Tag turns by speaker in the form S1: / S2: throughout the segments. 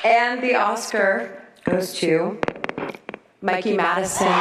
S1: And the Oscar goes to Mikey Madison.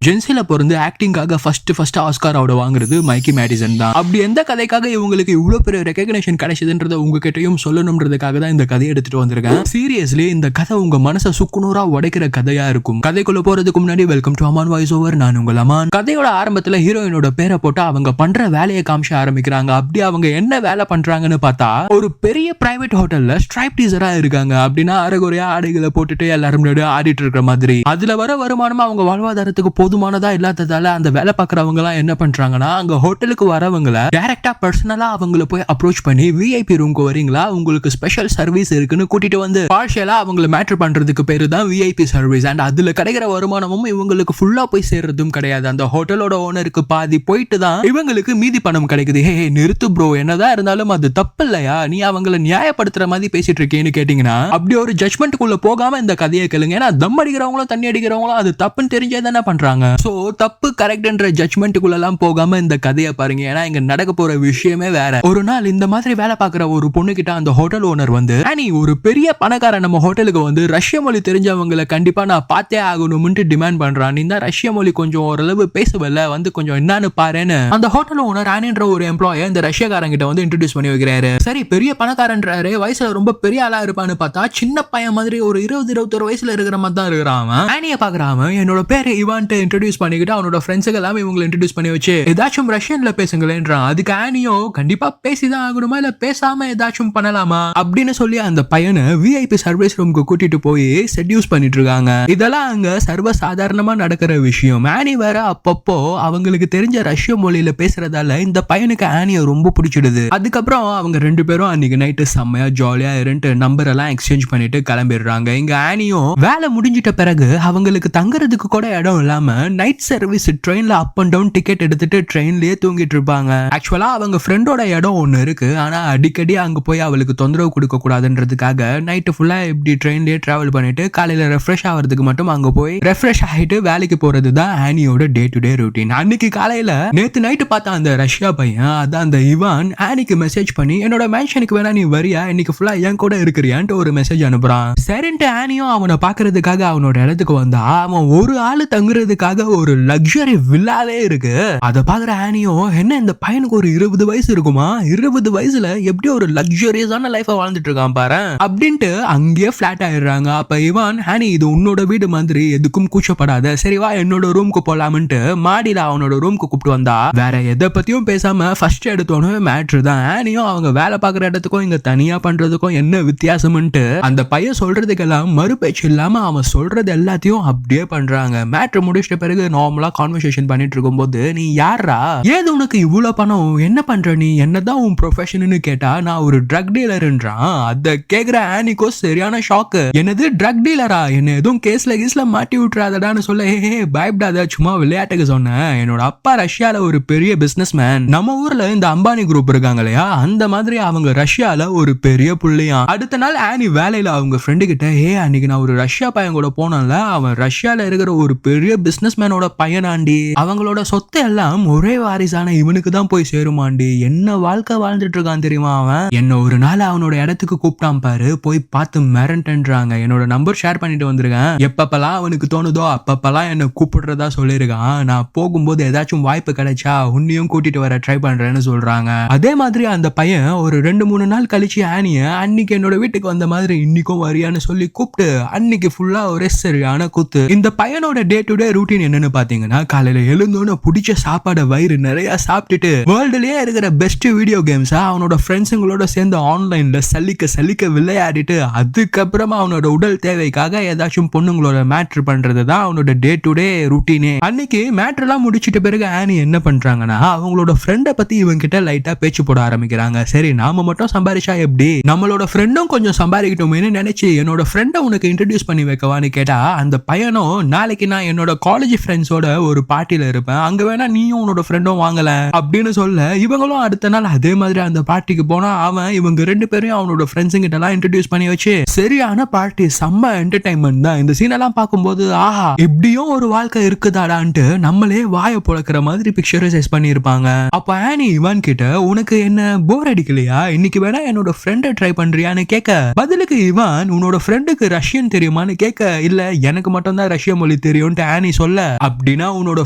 S2: ஜென்சில பிறந்து ஆக்டிங்காக first Oscar award வாங்குறது மைக்கி Madison தான். அப்படி எந்த கதைக்காக இவங்களுக்கு இவ்வளவு பெரிய ரெகக்னேஷன் கிடைச்சதுன்றத உங்ககிட்டயும் சொல்லணும்ன்றதுக்காக தான் இந்த கதையை எடுத்துட்டு வந்திருக்கேன். சீரியஸ்லி இந்த கதை உங்க மனசை சுக்குநூறா உடைக்கிற கதையா இருக்கும். கதைக்குள்ள போறதுக்கு முன்னாடி welcome to Aman voice over. நான் உங்கள் அமான். கதையோட ஆரம்பத்துல ஹீரோயினோட பேரை போட்டு அவங்க பண்ற வேலையை காமிச்ச ஆரம்பிக்கிறாங்க. அப்படி அவங்க என்ன வேலை பண்றாங்கன்னு பார்த்தா ஒரு பெரிய பிரைவேட் ஹோட்டல்ல ஸ்ட்ரைப் டீசரா இருக்காங்க. அப்படின்னா அரைகுறையா ஆடைகளை போட்டுட்டு எல்லாரும் ஆடிட்டு இருக்கிற மாதிரி. அதுல வர வருமானமா அவங்க வாழ்வாதாரத்துக்கு போதுமானதா இல்லாததால அந்த வேலை பார்க்கறவங்க எல்லாம் என்ன பண்றாங்கன்னா அங்க ஹோட்டலுக்கு வரவங்களை டைரக்டா பர்சனலா அவங்கள போய் அப்ரோச் பண்ணி விஐபி ரூம்க்கு வரீங்களா, உங்களுக்கு ஸ்பெஷல் சர்வீஸ் இருக்குன்னு கூட்டிட்டு வந்து பார்ஷியலா அவங்கள மேட்டர் பண்றதுக்கு பேரு தான் விஐபி சர்வீஸ். அண்ட் அதுல கிடைக்கிற வருமானமும் இவங்களுக்கு ஃபுல்லா போய் சேர்றதும் கிடையாது. அந்த ஹோட்டலோட ஓனருக்கு பாதி போயிட்டு தான் இவங்களுக்கு மீதி பணம் கிடைக்குது. ஹே நிறுத்து ப்ரோ, என்னதான் இருந்தாலும் அது தப்பு இல்லையா, நீ அவங்கள நியாயப்படுத்துற மாதிரி பேசிட்டு இருக்கேன்னு கேட்டீங்கன்னா அப்படி ஒரு ஜட்மெண்ட்டுக்குள்ள போகாம இந்த கதையை கேளுங்க. ஏன்னா தம் அடிக்கிறவங்களும் தண்ணி அடிக்கிறவங்களும் அது தப்புன்னு தெரிஞ்சே தானே பண்றாங்க. சோ தப்பு கரெக்ட்ன்ற ஜட்மெண்ட்டுக்குள்ள எல்லாம் போகாம இந்த கதையை பாருங்க. ஏன்னா இங்க நடக்க போற விஷயமே வேற. ஒரு நாள் இந்த மாதிரி வேலை பார்க்குற ஒரு பொண்ணு கிட்ட அந்த ஹோட்டல் ஓனர் வந்து, நீ ஒரு பெரிய பணக்காரன் நம்ம ஹோட்டலுக்கு வந்து ரஷ்ய மொழி தெரிஞ்சவங்களை கண்டிப்பா நான் பார்த்தே ஆகணும்னு டிமாண்ட் பண்றான். நீ தான் ரஷ்ய மொழி கொஞ்சம் ஓரளவு பேசவில்லை, வந்து கொஞ்சம் என்னன்னு பாருன்னு அந்த ஹோட்டல் ஓனர் ஆனின்ற ஒரு எம்ப்ளாயை இந்த ரஷ்யக்காரன் கிட்ட வந்து இன்ட்ரோடியூஸ் பண்ணி வைக்கிறாரு. சரி பெரிய பணக்காரன்றாரு, வயசுல ரொம்ப பெரிய ஆளா இருப்பான்னு பார்த்தா சின்ன பையன் மாதிரி ஒரு 20-21 வயசுல இருக்கிற மாதிரி தான் இருக்கிறான். ஆனிய பாக்குறான். என்னோட பேரு இவான்ட்டு இன்ட்ரோடியூஸ் பண்ணிக்கிட்டு அவனோட ஃப்ரெண்ட்ஸுக்கு எல்லாம் இவங்களை இன்ட்ரோடியூஸ் பண்ணி வச்சு ஏதாச்சும் ரஷ்யன்ல பேசுங்களேன்றான். அதுக்கு ஆனியோ கண்டிப்பா பேசிதான் ஆகணுமா இல்ல பேசாம ஏதாச்சும் பண்ணலாமா அப்படின்னு சொல்லி அந்த பையனை விஐபி சர்வீஸ் ரூமுக்கு கூட்டிட்டு போய் செட்யூஸ் பண்ணிட்டு இருக்காங்க. இதெல்லாம் அங்க சர்வ சாதாரணமா நடக்கிற விஷயம். ஆனி வேற அப்பப்போ அவங்களுக்கு தெரிஞ்ச ரஷ்ய மொழியில பேசுறதால இந்த பையனுக்கு ஆனியை ரொம்ப பிடிச்சிடுது. அதுக்கப்புறம் அவங்க ரெண்டு பேரும் அன்னைக்கு நைட்டு செம்மையா ஜாலியா இருந்து நம்பர் எல்லாம் எக்ஸ்சேஞ்ச் பண்ணிட்டு கிளம்பிடுறாங்க. இங்க ஆனியும் வேலை முடிஞ்சிட்ட பிறகு அவங்களுக்கு தங்குறதுக்கு கூட இடம் இல்லாம நைட் சர்வீஸ் ட்ரெயின்ல அப் அண்ட் டவுன் டிக்கெட் எடுத்துட்டு ட்ரெயின்லயே தூங்கிட்டு இருப்பாங்க. ஆக்சுவலா அவங்க ஃப்ரெண்டோட இடம் ஒண்ணு இருக்கு. ஆனா அடிக்கடி அங்க போய் அவளுக்கு தொந்தரவு கொடுக்க கூடாதுன்றதுக்காக நைட்டு ஃபுல்லா இப்படி ட்ரெயின்லயே டிராவல் பண்ணிட்டு காலையில ரெஃப்ரெஷ் ஆகிறதுக்கு மட்டும் அங்க போய் ரெஃப்ரெஷ் ஆகிட்டு வேலைக்கு போறது தான் ஆனியோட டே டு டே ரொட்டீன். அன்னைக்கு காலையில நேத்து நைட்டு பார்த்தா அந்த ரஷ்யா பையன் அதான் அந்த இவான் ஆனிக்கு மெசேஜ் பண்ணி என்னோட மேன்ஷனுக்கு வேணா நீ வரியா, இன்னைக்கு ஃபுல்லா என் கூட இருக்கிறியான்ட்டு ஒரு மெசேஜ் அனுப்புறான். சரின்ட்டு ஆனியும் அவனை பாக்குறதுக்காக அவனோட இடத்துக்கு வந்தா அவன் ஒரு ஆளு தங்குறதுக்காக ஒரு லக்ஸரி வில்லாவே இருக்கு. அத பாக்குற ஆனியோ என்ன இந்த பையனுக்கு ஒரு 20 வயசு இருக்குமா, 20 வயசுல எப்படி ஒரு லக்ஸரியஸான லைஃப வாழ்ந்துட்டு இருக்கான் பாரு அப்படின்ட்டு அங்கேயே பிளாட் ஆயிடுறாங்க. அப்ப இவான், ஆனி இது உன்னோட வீடு மாதிரி எதுக்கும் கூச்சப்படாத, சரிவா என்னோட ரூமுக்கு போலாம்ட்டு மாடியில அவனோட ரூமுக்கு கூப்பிட்டு வந்தா வேற எதை பத்தியும் பேசாம ஃபர்ஸ்ட் எடுத்தோன்னு மேட்ரு தான். ஆனியும் அவங்க வேலை பார்க்குற இடத்துக்கும் இங்க தனியா பண்றதுக்கும் என்ன வித்தியாசம்ட்டு அந்த பையன் சொல்றதுக்கெல்லாம் மறுபேச்சு இல்லாம அவன் சொல்றது எல்லாத்தையும் அப்படியே பண்றாங்க. மேட்ரு முடிச்சிட்ட பிறகு நார்மலா கான்வர்சேஷன் பண்ணிட்டு இருக்கும்போது, நீ யாரா, ஏது உனக்கு இவ்வளவு பணம், என்ன பண்ற நீ, என்னதான் உன் ப்ரொஃபஷன்னு கேட்டா நான் ஒரு ட்ரக் டீலர்ன்றான். அத கேக்குற ஆனிக்கோ சரியான ஷாக்கு. என்னது ட்ரக் டீலரா, என்ன எதுவும் கேஸ்ல மாட்டி விட்டுறாதடான்னு சொல்ல, பயப்படாத சும்மா விளையாட்டுக்கு சொன்னேன், என்னோட அப்பா ரஷ்யால ஒரு பெரிய பிசினஸ் மேன், நம்ம ஊர்ல இந்த அம்பானி குரூப் இருக்காங்க இல்லையா அந்த மாதிரி அவங்க ரஷ்யால ஒரு பெரிய புள்ளையா. அடுத்த நாள் ஆனி வேலையில அவங்க ஃப்ரெண்டு கிட்ட, அன்னைக்கு நான் ஒரு ரஷ்யா பையன் கூட போனேன்ல, அவன் ரஷ்யால இருக்கிற ஒரு பெரிய பிசினஸ் மேனோட பையனாண்டி, அவங்களோட சொத்து எல்லாம் ஒரே வாரிசான இவனுக்கு தான் போய் சேருமாண்டி, என்ன வாழ்க்கை வாழ்ந்துட்டு இருக்கான் தெரியுமா அவன். என்ன ஒரு நாள் அவனோட இடத்துக்கு கூப்பிட்டான் பாரு, போய் பார்த்து மிரண்டன்றாங்க. என்னோட நம்பர் ஷேர் பண்ணிட்டு வந்திருக்கேன், எப்பப்பெல்லாம் அவனுக்கு தோணுதோ அப்பப்பெல்லாம் என்ன கூப்பிடுறதா சொல்லியிருக்கான். நான் போகும்போது ஏதாச்சும் வாய்ப்பு கிடைச்சா உன்னையும் கூட்டிட்டு வர ட்ரை பண்றேன்னு சொல்றாங்க. அதே மாதிரி அந்த பையன் ஒரு 2-3 நாள் கழிச்சு ஆனிய அன்னைக்கு என்னோட வீட்டுக்கு வந்த மாதிரி இன்னைக்கும் வரியான்னு சொல்லி கூப்பிட்டு அன்னைக்கு ஃபுல்லா ஒரே சரியான கூத்து. இந்த பையனோட டே டு டே ரூட்டீன் என்னன்னு பாத்தீங்கன்னா, காலையில எழுந்தோன்னு பிடிச்ச சாப்பாடு வயிறு நிறைய சாப்பிட்டுட்டு வேர்ல்டுலயே இருக்கிற பெஸ்ட் வீடியோ கேம்ஸ் அவனோட ஃப்ரெண்ட்ஸுங்களோட சேர்ந்து ஆன்லைன்ல சலிக்க விளையாடிட்டு அதுக்கப்புறமா அவனோட உடல் தேவைக்காக ஏதாச்சும் பொண்ணுங்களோட மேட்ரு பண்றதுதான் அவனோட டே டு டே ரூட்டீனே. அன்னைக்கு மேட்ரு எல்லாம் முடிச்சிட்ட பிறகு ஆனி என்ன பண்றாங்கன்னா அவங்களோட ஃப்ரெண்டை பத்தி இவங்க கிட்ட லைட்டா பேச்சு போட ஆரம்பிக்கிறாங்க. சரி நாம மட்டும் சம்பாரிச்சா எப்படி, நம்மளோட ஃப்ரெண்டும் கொஞ்சம் சம்பாதிக்கட்டும்னு நினைச்சு என்னோட ஃப்ரெண்டை உனக்கு இன்ட்ரடியூஸ் பண்ணி வைக்கவான்னு கேட்டா அந்த பையனும், நாளைக்கு நான் என்னோட காலேஜ் காலேஜ் ஃப்ரெண்ட்ஸோட ஒரு பார்ட்டில இருப்பேன், அங்க வேணா நீயும் உன்னோட ஃப்ரெண்டும் வாங்கல அப்படின்னு சொல்ல இவங்களும் அடுத்த நாள் அதே மாதிரி அந்த பார்ட்டிக்கு போனா அவன் இவங்க 2 பேரையும் அவனோட ஃப்ரெண்ட்ஸ் கிட்ட எல்லாம் இன்ட்ரோடியூஸ் பண்ணி வச்சு சரியான பார்ட்டி, செம்ம என்டர்டைன்மெண்ட் தான். இந்த சீன் எல்லாம் பார்க்கும்போது ஆஹா இப்படியும் ஒரு வாழ்க்கை இருக்குதாடான்ட்டு நம்மளே வாயை புழக்கிற மாதிரி பிக்சரைஸ் பண்ணிருப்பாங்க. அப்ப ஆனி இவான் கிட்ட உனக்கு என்ன போர் அடிக்கலையா, இன்னைக்கு வேணா என்னோட ஃப்ரெண்டை ட்ரை பண்றியான்னு கேட்க பதிலுக்கு இவான் உன்னோட ஃப்ரெண்டுக்கு ரஷ்யன் தெரியுமான்னு கேட்க இல்ல எனக்கு மட்டும் தான் ரஷ்ய மொழி தெரியும்ட்டு ஆனி சொல்ல அப்படின்னா உன்னோட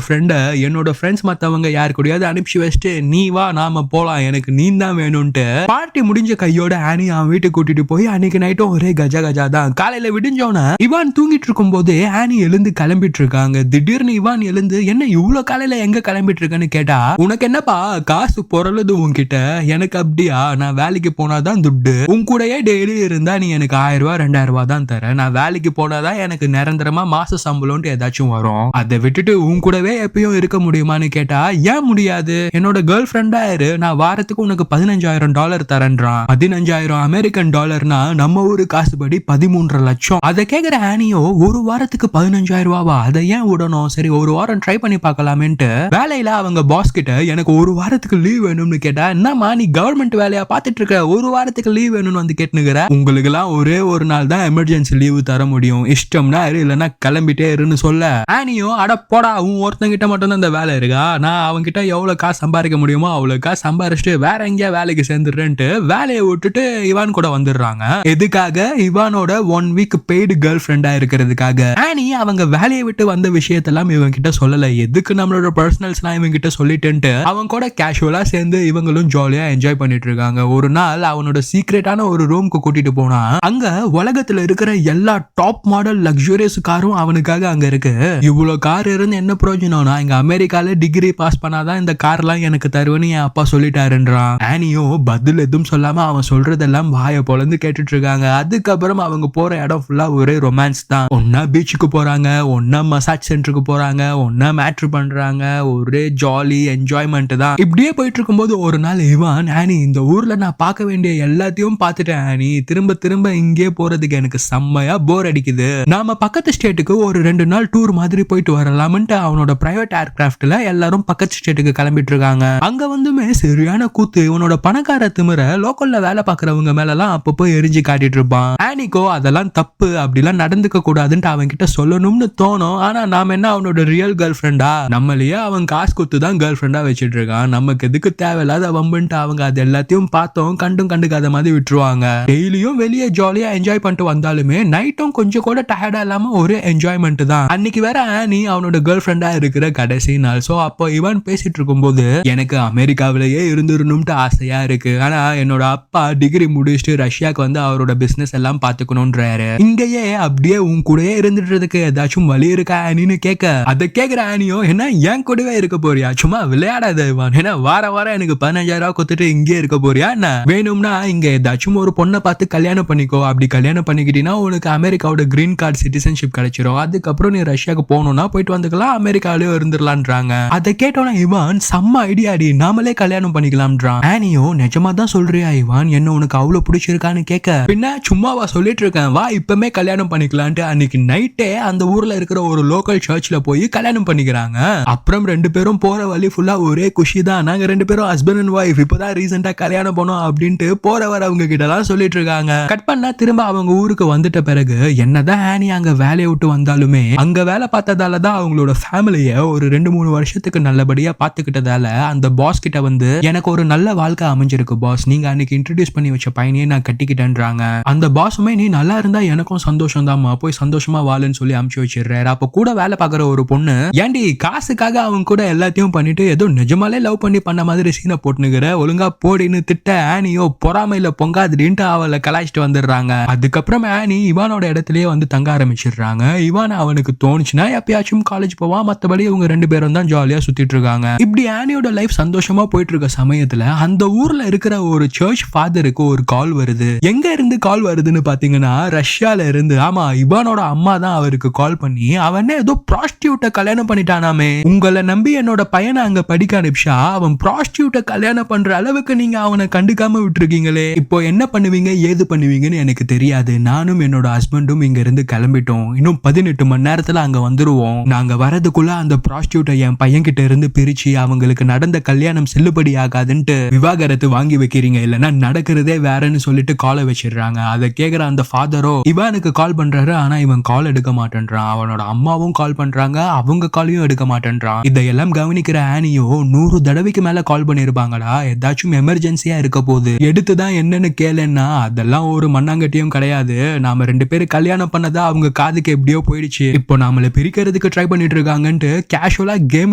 S2: ஃப்ரெண்ட என்னோட ஃப்ரெண்ட்ஸ் மத்தவங்க யாரு கூடயாவது அனுப்பிச்சு வச்சுட்டு நீ வா நாம போலாம், எனக்கு நீ தான் வேணும்ட்டு பார்ட்டி முடிஞ்ச கையோட ஆனி அவன் வீட்டுக்கு கூட்டிட்டு போய் அன்னைக்கு நைட்டும் ஒரே கஜா கஜா தான். காலையில விடிஞ்சோன இவான் தூங்கிட்டு இருக்கும் போதே ஆனி எழுந்து கிளம்பிட்டு இருக்காங்க. திடீர்னு இவான் எழுந்து என்ன இவ்வளவு காலையில எங்க கிளம்பிட்டு இருக்கன்னு கேட்டா உனக்கு என்னப்பா காசு பொருளுது உன்கிட்ட, எனக்கு அப்படியா, நான் வேலைக்கு போனாதான் துட்டு, உன் கூடயே டெய்லி இருந்தா நீ எனக்கு 1000 ரூபாய் 2000 ரூபாய் தான் தர, நான் வேலைக்கு போனாதான் எனக்கு நிரந்தரமா மாச சம்பளம்ட்டு ஏதாச்சும் வரும், அதை விட்டுட்டு உன் கூடவே எப்பயும் இருக்க முடியுமான்னு கேட்டா ஏன் முடியாது, என்னோட கேர்ள் ஃப்ரெண்டா இரு, நான் வாரத்துக்கு உனக்கு $15,000 தரேன்றான். 15,000 அமெரிக்கன் டாலர்னா நம்ம ஊரு காசுபடி 13 லட்சம். அதை கேக்குற ஆனியோ ஒரு வாரத்துக்கு 15,000 ரூபாவா, அதை ஏன் விடணும், சரி ஒரு வாரம் ட்ரை பண்ணி பார்க்கலாமேன்ட்டு வேலையில அவங்க பாஸ் கிட்ட எனக்கு ஒரு வாரத்துக்கு லீவ் வேணும்னு கேட்டா என்னமா நீ கவர்மெண்ட் வேலையா பாத்துட்டு இருக்க, ஒரு வாரத்துக்கு லீவ் வேணும்னு வந்து கேட்டுனுங்கிற, உங்களுக்கு எல்லாம் ஒரே ஒரு நாள் தான் எமர்ஜென்சி லீவு தர முடியும், இஷ்டம்னா இரு இல்லைன்னா கிளம்பிட்டே இருன்னு சொல்ல ஆனியோ அட போடா உன் ஒருத்தங்கிட்ட மட்டும் தான் இந்த வேலை இருக்கா, நான் அவன்கிட்ட எவ்வளவு காசு சம்பாதிக்க முடியுமோ அவ்வளவு காசு சம்பாரிச்சுட்டு வேற எங்கேயா வேலைக்கு சேர்ந்துடுறேன்ட்டு வேலையை விட்டுட்டு இவான் கூட வந்துடுறாங்க. எதுக்காக, இவானோட 1 வீக் பெய்டு கேர்ள் ஃப்ரெண்டா இருக்கிறதுக்காக. ஆனி அவங்க வேலையை விட்டு வந்த விஷயத்தெல்லாம் இவங்க கிட்ட சொல்லல, எதுக்கு நம்மளோட பர்சனல்ஸ்லாம் இவங்க கிட்ட சொல்லிட்டு அவங்க கூட கேஷுவலா சேர்ந்து இவங்களும் ஜாலியா என்ஜாய் பண்ணிட்டு இருக்காங்க. ஒரு நாள் அவனோட சீக்ரெட்டான ஒரு ரூம்க்கு கூட்டிட்டு போனா அங்க உலகத்துல இருக்கிற எல்லா டாப் மாடல் லக்ஸூரியஸ் காரும் அவனுக்காக அங்க இருக்கு. இவ்வளவு கார் இருந்து என்ன பிரயோஜனம்னா இங்க அமெரிக்கால டிகிரி பாஸ் பண்ணாதான் இந்த கார்லாம் எனக்கு தருவேன்னு என் அப்பா சொல்லிட்டாருன்றான். ஆனியோ பதில் எதுவும் சொல்லாம அவன் சொல்றதெல்லாம் வாயை பொளந்து கேட்டுட்டு இருக்காங்க. அதுக்கப்புறம் அவங்க போற இடம் ஃபுல்லா ஒரே ரொமான்ஸ் தான். ஒன்னா பீச்சுக்கு போறாங்க, ஒன்னா மசாஜ் சென்டருக்கு போறாங்க, ஒன்னா மேட்ரு பண்றாங்க, ஒரே ஜாலி என்ஜாய்மெண்ட் தான். இப்படியே போயிட்டு இருக்கும்போது ஒரு நாள் இவான் ஆனி இந்த ஊர்ல நான் பார்க்க வேண்டிய எல்லாத்தையும் பார்த்துட்டேன் ஆனி, திரும்ப திரும்ப இங்கே போறதுக்கு எனக்கு செம்மையா போர் அடிக்குது, நாம பக்கத்து ஸ்டேட்டுக்கு ஒரு 2 நாள் டூர் மாதிரி போயிட்டு வரலாம்ட்டு அவனோட பிரைவேட் ஏர்கிராஃப்ட்ல எல்லாரும் பக்கத்து ஸ்டேட்டுக்கு கிளம்பிட்டு இருக்காங்க. அங்க வந்துமே சரியான கூத்து, இவனோட பணக்கார திமிர லோக்கல்ல வேலை பார்க்கறவங்க மேலலாம் அப்பப்போ எரிஞ்சு காட்டிட்டு இருப்பான். ஆனிக்கோ அதெல்லாம் தப்பு, அப்படிலாம் நடந்துக்க கூடாதுன்னு அவன் கிட்ட சொல்லணும்னு தோணும். ஆனா நாம என்ன அவனோட ரியல் கேர்ள் ஃப்ரெண்டா, நம்மளையே அவன் காசு குத்து தான் கேர்ள் ஃப்ரெண்டா வச்சிட்டு இருக்கான், நமக்கு எதுக்கு தேவையில்லாத வம்புன்ட்டு அவங்க அது எல்லாத்தையும் பார்த்தோம் கண்டுக்காத மாதிரி விட்டுருவாங்க. டெய்லியும் வெளியே ஜாலியா என்ஜாய் பண்ணிட்டு வந்தாலுமே நைட்டும் கொஞ்சம் கூட டயர்டா இல்லாம ஒரு என்ஜாய்மெண்ட் தான். அன்னைக்கு வேற ஆனி அவனோட கேர்ள் ஃப்ரெண்டா இருக்கிற கடைசி நாள். சோ அப்போ இவன் பேசிட்டு இருக்கும்போது எனக்கு அமெரிக்காவிலேயே இருந்துடணும்ட்டு ஆசையா இருக்கு, ஆனா என்னோட அப்பா டிகிரி முடிச்சுட்டு ரஷ்யாக்கு வந்து அவரோட பிசினஸ் எல்லாம் பாத்துக்கணும்ன்றாரு, இங்கேயே அப்படியே உன் கூடயே இருந்துட்டு ஏதாச்சும் வழி இருக்கா ஆனின்னு கேட்க அதை கேக்குற ஆனியோ என்ன என் கூடவே இருக்க போறியா, சும்மா விளையாடாத இவான், ஏன்னா வாரம் எனக்கு 15,000 ரூபாய் கொடுத்துட்டு இங்கே இருக்க போறியா என்ன, வேணும்னா இங்க ஏதாச்சும் ஒரு பொண்ணை பார்த்து கல்யாணம் பண்ணிக்கோ, அப்படி கல்யாணம் பண்ணிக்கிட்டீங்கன்னா உனக்கு அமெரிக்காவோட கிரீன் கார்டு சிட்டிசன்ஷிப் கிடைச்சிரும், அதுக்கப்புறம் நீ ரஷ்யாக்கு போகணும்னா போயிட்டு வந்துக்கலாம், அமெரிக்காவிலேயே இருந்துடலான்றாங்க. அதை கேட்டோன்னா இவான் செம்ம ஐடியாடி, நாமளே கல்யாணம் பண்ணிக்கலாம்ன்றான். ஆனியோ நிஜமா தான் சொல்றியா இவான், என்ன உனக்கு அவ்வளவு பிடிச்சிருக்கான்னு கேட்க பின்ன சும்மாவா சொல்லிட்டு இருக்கேன், வா இப்பமே கல்யாணம் பண்ணிக்கலான்ட்டு அன்னைக்கு நைட்டே அந்த ஊர்ல இருக்கிற ஒரு லோக்கல் சர்ச்ல போய் கல்யாணம் பண்ணிக்கிறாங்க. அப்புறம் 2 பேரும் போற வழி ஃபுல்லா ஒரே குஷி தான், நாங்க 2 பேரும் ஹஸ்பண்ட் அண்ட் ஒய்ஃப், இப்பதான் ரீசெண்டா கல்யாணம் போனோம் அப்படின்ட்டு போற வர அவங்க கிட்ட எல்லாம் சொல்லிட்டு இருக்காங்க. கட் பண்ணா திரும்ப அவங்க ஊருக்கு வந்துட்ட பிறகு என்னதான் ஆனி அங்க வேலையை விட்டு வந்தாலுமே அங்க வேலை பார்த்ததாலதான் அவங்களோட ஃபேமிலிய ஒரு 2-3 வருஷத்துக்கு நல்லபடியா பாத்துக்கிட்டதால அந்த பாஸ் கிட்ட வந்து எனக்கு ஒரு நல்ல வாழ்க்கை அமைஞ்சிருக்கு பாஸ், நீங்க அன்னைக்கு இன்ட்ரோடியூஸ் பண்ணி வச்ச பையனையே நான் கட்டிக்கிட்டேன்றாங்க. அந்த பாஸுமே நீ நல்லா இருந்தா எனக்கும் சந்தோஷம் தான்மா, போய் சந்தோஷமா வாழுன்னு சொல்லி அமுச்சு வச்சிடுறாரு. அப்ப கூட வேலை பார்க்குற ஒரு பொண்ணு ஏண்டி காசுக்காக அவங்க கூட எல்லாத்தையும் பண்ணிட்டு ஏதோ நிஜமாலே லவ் பண்ண மாதிரி சீனை போட்டுனுக்கிற, ஒழுங்கா போடின்னு திட்ட ஆனியோ பொறாமையில பொங்காதுடின்ட்டு அவளை கலாய்ச்சிட்டு வந்துடுறாங்க. அதுக்கப்புறம் ஆனி இவானோட இடத்துலயே வந்து தங்க ஆரம்பிச்சிடுறாங்க. இவான் அவனுக்கு தோணுச்சுன்னா எப்பயாச்சும் காலேஜ் போவான், மத்தபடி இவங்க 2 பேரும் தான் ஜாலியா சுத்திட்டு இருக்காங்க. இப்படி ஆனியோட லைஃப் சந்தோஷமா போயிட்டு இருக்க சமயத்துல அந்த ஊர்ல இருக்கிற ஒரு சர்ச் ஃபாதருக்கு ஒரு கால் வருது. எங்க இருந்து கால் வருதுன்னு பாத்தீங்கன்னா ரஷ்யால இருந்து. ஆமா, இவானோட அம்மா தான் அவருக்கு கால் பண்ணி அவன் ஏதோ ப்ராஸ்டியூட்ட கல்யாணம் பண்ணிட்டானாமே, உங்களை நம்பி என்னோட பையனை அங்க படிக்க அனுப்பிச்சா அவன் ப்ராஸ்டியூட்ட கல்யாணம் பண்ற அளவுக்கு நீங்க அவனை கண்டுக்காம விட்டுருக்கீங்களே, இப்போ என்ன பண்ணுவீங்க ஏது பண்ணுவீங்கன்னு எனக்கு தெரியாது, நானும் என்னோட ஹஸ்பண்டும் இங்க இருந்து கிளம்பிட்டோம், இன்னும் 18 மணி நேரத்துல அங்க வந்துருவோம், போவோம். நாங்க வரதுக்குள்ள அந்த ப்ராஸ்டியூட்டை என் பையன் கிட்ட இருந்து பிரிச்சு அவங்களுக்கு நடந்த கல்யாணம் செல்லுபடி ஆகாதுன்ட்டு விவாகரத்து வாங்கி வைக்கிறீங்க, இல்லைன்னா நடக்கிறதே வேறன்னு சொல்லிட்டு காலை வச்சிடுறாங்க. அதை கேக்குற அந்த ஃபாதரோ இவனுக்கு கால் பண்றாரு, ஆனா இவன் கால் எடுக்க மாட்டேன்றான். அவனோட அம்மாவும் கால் பண்றாங்க, அவங்க காலையும் எடுக்க மாட்டேன்றான். இதையெல்லாம் கவனிக்கிற ஆனியோ 100 தடவைக்கு மேல கால் பண்ணிருப்பாங்கடா, ஏதாச்சும் எமர்ஜென்சியா இருக்க போது, எடுத்துதான் என்னன்னு கேளுன்னா அதெல்லாம் ஒரு மண்ணாங்கட்டியும் கிடையாது, நாம 2 பேரும் கல்யாணம் பண்ணதா அவங்க காதுக்கு எப்படியோ போயிடுச்சு, இப்போ நாமளை பிரிக்கிறதுக்கு ட்ரை பண்ணிட்டு இருக்காங்கன்ட்டு கேஷுவலா கேம்